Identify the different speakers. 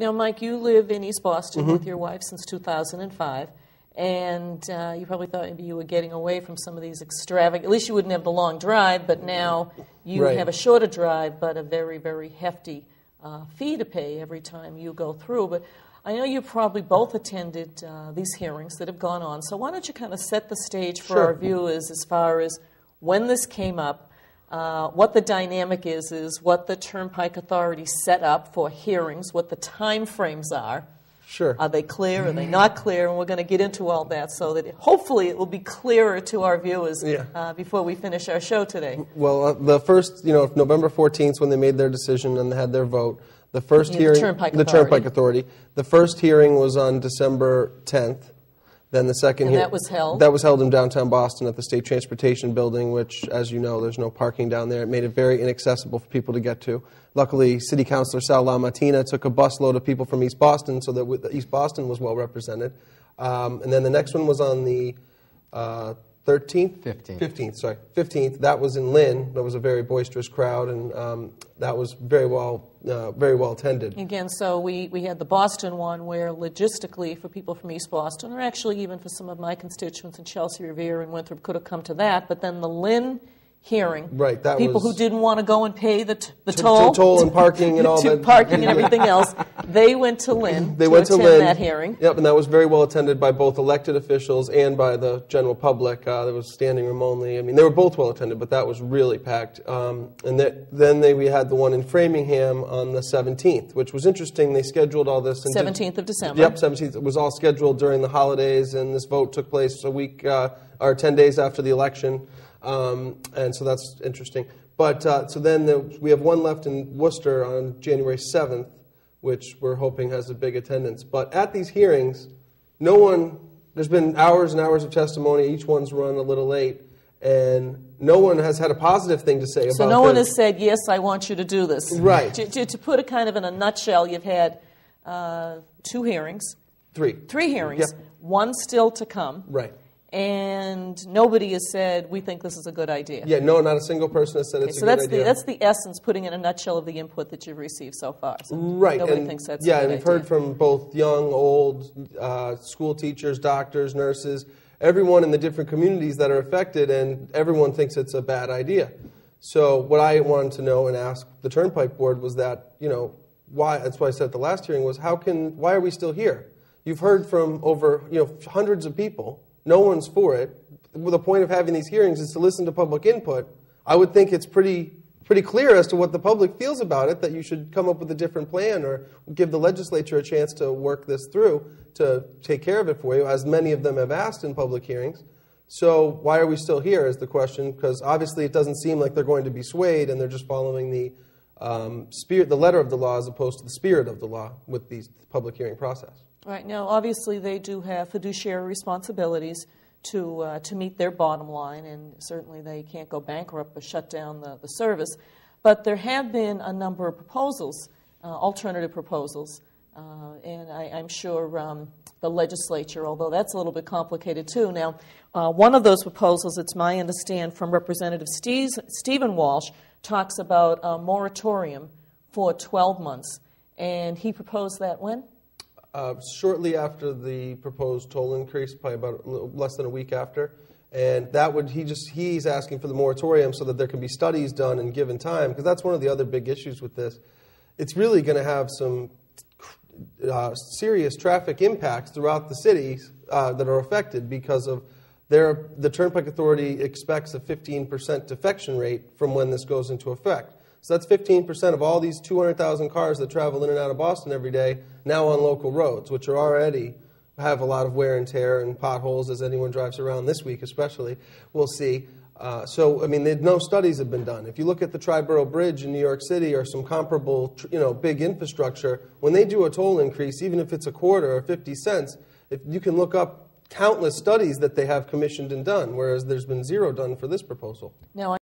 Speaker 1: Now, Mike, you live in East Boston with your wife since 2005, and you probably thought maybe you were getting away from some of these extravagant, at least you wouldn't have the long drive, but now you have a shorter drive, but a very, very hefty fee to pay every time you go through. But I know you probably both attended these hearings that have gone on, so why don't you kind of set the stage for our viewers as far as when this came up, what the dynamic is what the Turnpike Authority set up for hearings, what the time frames are.
Speaker 2: Sure.
Speaker 1: Are they clear? Are they not clear? And we're going to get into all that so that hopefully it will be clearer to our viewers before we finish our show today.
Speaker 2: Well, the first, November 14th when they made their decision and they had their vote, the first hearing, the Turnpike Authority, the first hearing was on December 10th. Then the second hearing.
Speaker 1: That was held?
Speaker 2: That was held in downtown Boston at the State Transportation Building, which, as you know, there's no parking down there. It made it very inaccessible for people to get to. Luckily, City Councilor Sal LaMattina took a busload of people from East Boston so that East Boston was well represented. And then the next one was on the 13th? 15th. That was in Lynn. That was a very boisterous crowd, and that was very well attended.
Speaker 1: Again, so we had the Boston one where logistically for people from East Boston, or actually even for some of my constituents in Chelsea, Revere, and Winthrop could have come to that, but then the Lynn hearing,
Speaker 2: that
Speaker 1: people who didn't want to go and pay the
Speaker 2: toll and parking and all that.
Speaker 1: Parking and everything else, they went to Lynn
Speaker 2: to attend
Speaker 1: that hearing.
Speaker 2: Yep, and that was very well attended by both elected officials and by the general public. There was standing room only. I mean, they were both well attended, but that was really packed. And then we had the one in Framingham on the 17th, which was interesting. They scheduled all this.
Speaker 1: 17th of December.
Speaker 2: Yep, 17th. It was all scheduled during the holidays, and this vote took place a week or 10 days after the election. And so that's interesting. But so then we have one left in Worcester on January 7th, which we're hoping has a big attendance. But at these hearings, there's been hours and hours of testimony. Each one's run a little late. And no one has had a positive thing to say about it.
Speaker 1: So no one has said, yes, I want you to do this.
Speaker 2: Right.
Speaker 1: To put it kind of in a nutshell, you've had 2 hearings.
Speaker 2: 3
Speaker 1: hearings. Yep. One still to come.
Speaker 2: Right.
Speaker 1: And nobody has said, we think this is a good idea.
Speaker 2: Yeah, no, not a single person has said it's a good idea.
Speaker 1: So that's the essence, putting in a nutshell of the input that you've received so far. So
Speaker 2: right.
Speaker 1: Nobody thinks that's a good idea.
Speaker 2: Yeah, and we've heard from both young, old, school teachers, doctors, nurses, everyone in the different communities that are affected, and everyone thinks it's a bad idea. So what I wanted to know and ask the Turnpike Board was that, why, that's why I said at the last hearing was, why are we still here? You've heard from over, hundreds of people. No one's for it. The point of having these hearings is to listen to public input. I would think it's pretty clear as to what the public feels about it, that you should come up with a different plan or give the legislature a chance to work this through to take care of it for you, as many of them have asked in public hearings. So why are we still here is the question, because obviously it doesn't seem like they're going to be swayed and they're just following the the letter of the law as opposed to the spirit of the law with the public hearing process.
Speaker 1: Right. Now, obviously, they do have fiduciary responsibilities to meet their bottom line, and certainly they can't go bankrupt or shut down the service. But there have been a number of proposals, alternative proposals, and I'm sure the legislature, although that's a little bit complicated too. Now, one of those proposals, it's my understand from Representative Stephen Walsh, talks about a moratorium for 12 months, and he proposed that when?
Speaker 2: Shortly after the proposed toll increase, probably about less than a week after, and that would he's asking for the moratorium so that there can be studies done in given time, because that's one of the other big issues with this. It's really going to have some serious traffic impacts throughout the cities that are affected because of the Turnpike Authority expects a 15% defection rate from when this goes into effect. So that's 15% of all these 200,000 cars that travel in and out of Boston every day now on local roads, which are already have a lot of wear and tear and potholes, as anyone drives around this week especially, we'll see. So, I mean, no studies have been done. If you look at the Triborough Bridge in New York City or some comparable, big infrastructure, when they do a toll increase, even if it's a quarter or 50 cents, if you can look up countless studies that they have commissioned and done, whereas there's been zero done for this proposal.
Speaker 1: Now,